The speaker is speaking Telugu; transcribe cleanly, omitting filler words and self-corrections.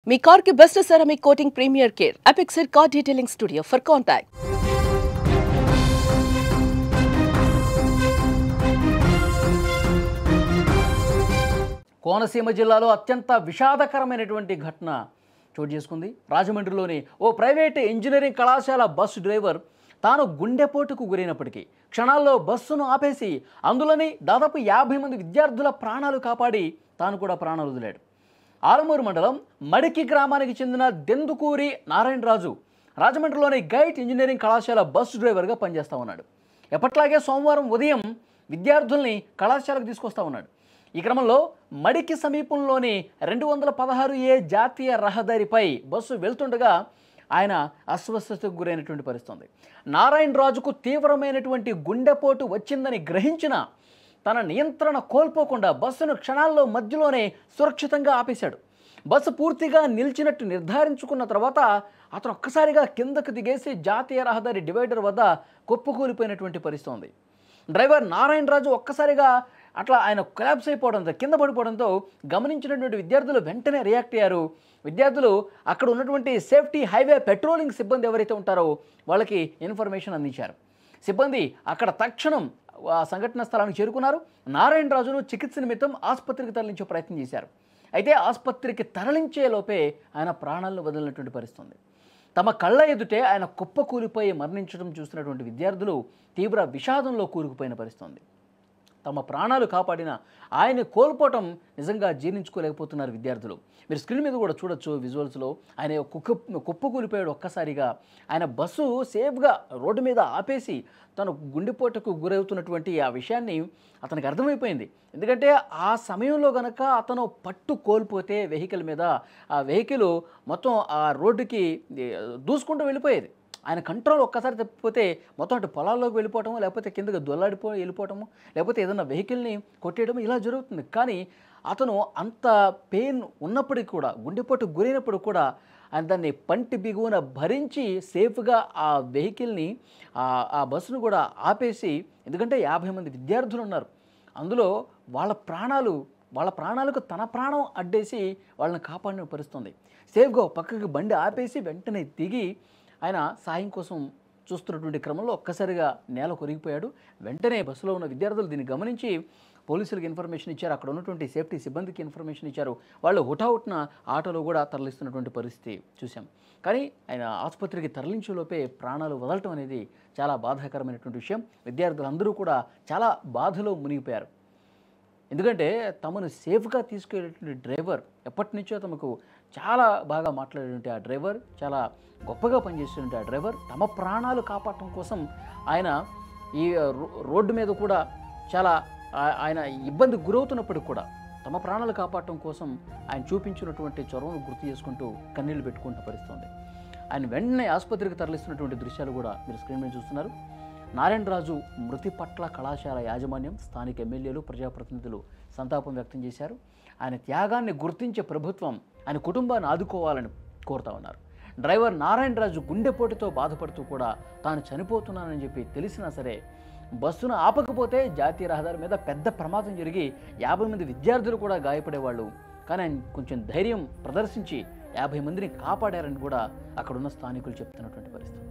మీ కార్ కి best ceramic coating premier care అపెక్సర్ car detailing studio for contact. Konaseema జిల్లాలో అత్యంత విషాదకరమైనటువంటి ఘటన చోటు చేసుకుంది. రాజమండ్రిలోని ఓ ప్రైవేట్ ఇంజనీరింగ్ కళాశాల బస్సు డ్రైవర్ తాను గుండెపోటుకు గురైనప్పటికీ క్షణాల్లో బస్సును ఆపేసి అందులోని దాదాపు 50 మంది విద్యార్థుల ప్రాణాలు కాపాడి తాను కూడా ప్రాణాలు వదిలాడు. ఆలమూరు మండలం మడికి గ్రామానికి చెందిన దెందుకూరి నారాయణరాజు రాజమండ్రిలోని గైట్ ఇంజనీరింగ్ కళాశాల బస్సు డ్రైవర్గా పనిచేస్తూ ఉన్నాడు. ఎప్పట్లాగే సోమవారం ఉదయం విద్యార్థుల్ని కళాశాలకు తీసుకొస్తా ఉన్నాడు. ఈ క్రమంలో మడికి సమీపంలోని 216A జాతీయ రహదారిపై బస్సు వెళ్తుండగా ఆయన అస్వస్థతకు గురైనటువంటి పరిస్థితి. నారాయణరాజుకు తీవ్రమైనటువంటి గుండెపోటు వచ్చిందని గ్రహించిన తన నియంత్రణ కోల్పోకుండా బస్సును క్షణాల్లో మధ్యలోనే సురక్షితంగా ఆపేశాడు. బస్సు పూర్తిగా నిలిచినట్టు నిర్ధారించుకున్న తర్వాత అతను ఒక్కసారిగా కిందకు దిగేసి జాతీయ రహదారి డివైడర్ వద్ద కుప్పకూలిపోయినటువంటి పరిస్థితి ఉంది. డ్రైవర్ నారాయణరాజు ఒక్కసారిగా అట్లా ఆయన కొలాప్స్ అయిపోవడంతో కింద పడిపోవడంతో గమనించినటువంటి విద్యార్థులు వెంటనే రియాక్ట్ అయ్యారు. విద్యార్థులు అక్కడ ఉన్నటువంటి సేఫ్టీ హైవే పెట్రోలింగ్ సిబ్బంది ఎవరైతే ఉంటారో వాళ్ళకి ఇన్ఫర్మేషన్ అందించారు. సిబ్బంది అక్కడ తక్షణం సంఘటన స్థలానికి చేరుకున్నారు. నారాయణరాజును చికిత్స నిమిత్తం ఆసుపత్రికి తరలించే ప్రయత్నం చేశారు. అయితే ఆసుపత్రికి తరలించే లోపే ఆయన ప్రాణాలను వదిలినటువంటి పరిస్థితి. తమ కళ్ళ ఎదుటే ఆయన కుప్పకూలిపోయి మరణించడం చూస్తున్నటువంటి విద్యార్థులు తీవ్ర విషాదంలో కూరుకుపోయిన పరిస్థితి. తమ ప్రాణాలు కాపాడిన ఆయన్ని కోల్పోవటం నిజంగా జీర్ణించుకోలేకపోతున్నారు విద్యార్థులు. మీరు స్క్రీన్ మీద కూడా చూడొచ్చు విజువల్స్లో. ఆయన కుప్పకూలిపోయాడు ఒక్కసారిగా. ఆయన బస్సు సేఫ్గా రోడ్డు మీద ఆపేసి తను గుండెపోటుకు గురవుతున్నటువంటి ఆ విషయాన్ని అతనికి అర్థమైపోయింది. ఎందుకంటే ఆ సమయంలో కనుక అతను పట్టు కోల్పోతే వెహికల్ మీద ఆ వెహికల్ మొత్తం ఆ రోడ్డుకి దూసుకుంటూ వెళ్ళిపోయేది. ఆయన కంట్రోల్ ఒక్కసారి తప్పిపోతే మొత్తం అటు పొలాల్లోకి వెళ్ళిపోవటము, లేకపోతే కిందకి వెళ్ళిపోవటము, లేకపోతే ఏదైనా వెహికల్ని కొట్టేయడం ఇలా జరుగుతుంది. కానీ అతను అంత పెయిన్ ఉన్నప్పటికీ కూడా, గుండెపోటు గురైనప్పుడు కూడా ఆయన దాన్ని పంటి బిగువున భరించి సేఫ్గా ఆ వెహికల్ని ఆ బస్సును కూడా ఆపేసి, ఎందుకంటే 50 మంది విద్యార్థులు ఉన్నారు, అందులో వాళ్ళ ప్రాణాలకు తన ప్రాణం అడ్డేసి వాళ్ళని కాపాడిన పరిస్థితుంది. సేఫ్గా పక్కకి బండి ఆపేసి వెంటనే దిగి ఆయన సాయం కోసం చూస్తున్నటువంటి క్రమంలో ఒక్కసారిగా నేల కొరిగిపోయాడు. వెంటనే బస్సులో ఉన్న విద్యార్థులు దీన్ని గమనించి పోలీసులకు ఇన్ఫర్మేషన్ ఇచ్చారు. అక్కడ ఉన్నటువంటి సేఫ్టీ సిబ్బందికి ఇన్ఫర్మేషన్ ఇచ్చారు. వాళ్ళు హుటాహుటిన ఆటోలో కూడా తరలిస్తున్నటువంటి పరిస్థితి చూసాం. కానీ ఆయన ఆసుపత్రికి తరలించేలోపే ప్రాణాలు వదలటం అనేది చాలా బాధాకరమైనటువంటి విషయం. విద్యార్థులందరూ కూడా చాలా బాధలో మునిగిపోయారు. ఎందుకంటే తమను సేఫ్గా తీసుకెళ్ళేటువంటి డ్రైవర్, ఎప్పటి నుంచో తమకు చాలా బాగా మాట్లాడేటువంటి ఆ డ్రైవర్, చాలా గొప్పగా పనిచేసేటువంటి ఆ డ్రైవర్ తమ ప్రాణాలు కాపాడటం కోసం ఆయన ఈ రోడ్డు మీద కూడా చాలా ఆయన ఇబ్బంది గురవుతున్నప్పటికి కూడా తమ ప్రాణాలు కాపాడటం కోసం ఆయన చూపించినటువంటి చొరవను గుర్తు చేసుకుంటూ కన్నీళ్లు పెట్టుకుంటున్న పరిస్థితి. ఆయన వెంటనే ఆసుపత్రికి తరలిస్తున్నటువంటి దృశ్యాలు కూడా మీరు స్క్రీన్ మీద చూస్తున్నారు. నారాయణరాజు మృతి పట్ల కళాశాల యాజమాన్యం, స్థానిక ఎమ్మెల్యేలు, ప్రజాప్రతినిధులు సంతాపం వ్యక్తం చేశారు. ఆయన త్యాగాన్ని గుర్తించే ప్రభుత్వం ఆయన కుటుంబాన్ని ఆదుకోవాలని కోరుతా ఉన్నారు. డ్రైవర్ నారాయణరాజు గుండెపోటుతో బాధపడుతూ కూడా తాను చనిపోతున్నానని చెప్పి తెలిసినా సరే బస్సును ఆపకపోతే జాతీయ రహదారి మీద పెద్ద ప్రమాదం జరిగి 50 మంది విద్యార్థులు కూడా గాయపడేవాళ్ళు. కానీ ఆయన కొంచెం ధైర్యం ప్రదర్శించి 50 మందిని కాపాడారని కూడా అక్కడున్న స్థానికులు చెప్తున్నటువంటి పరిస్థితి.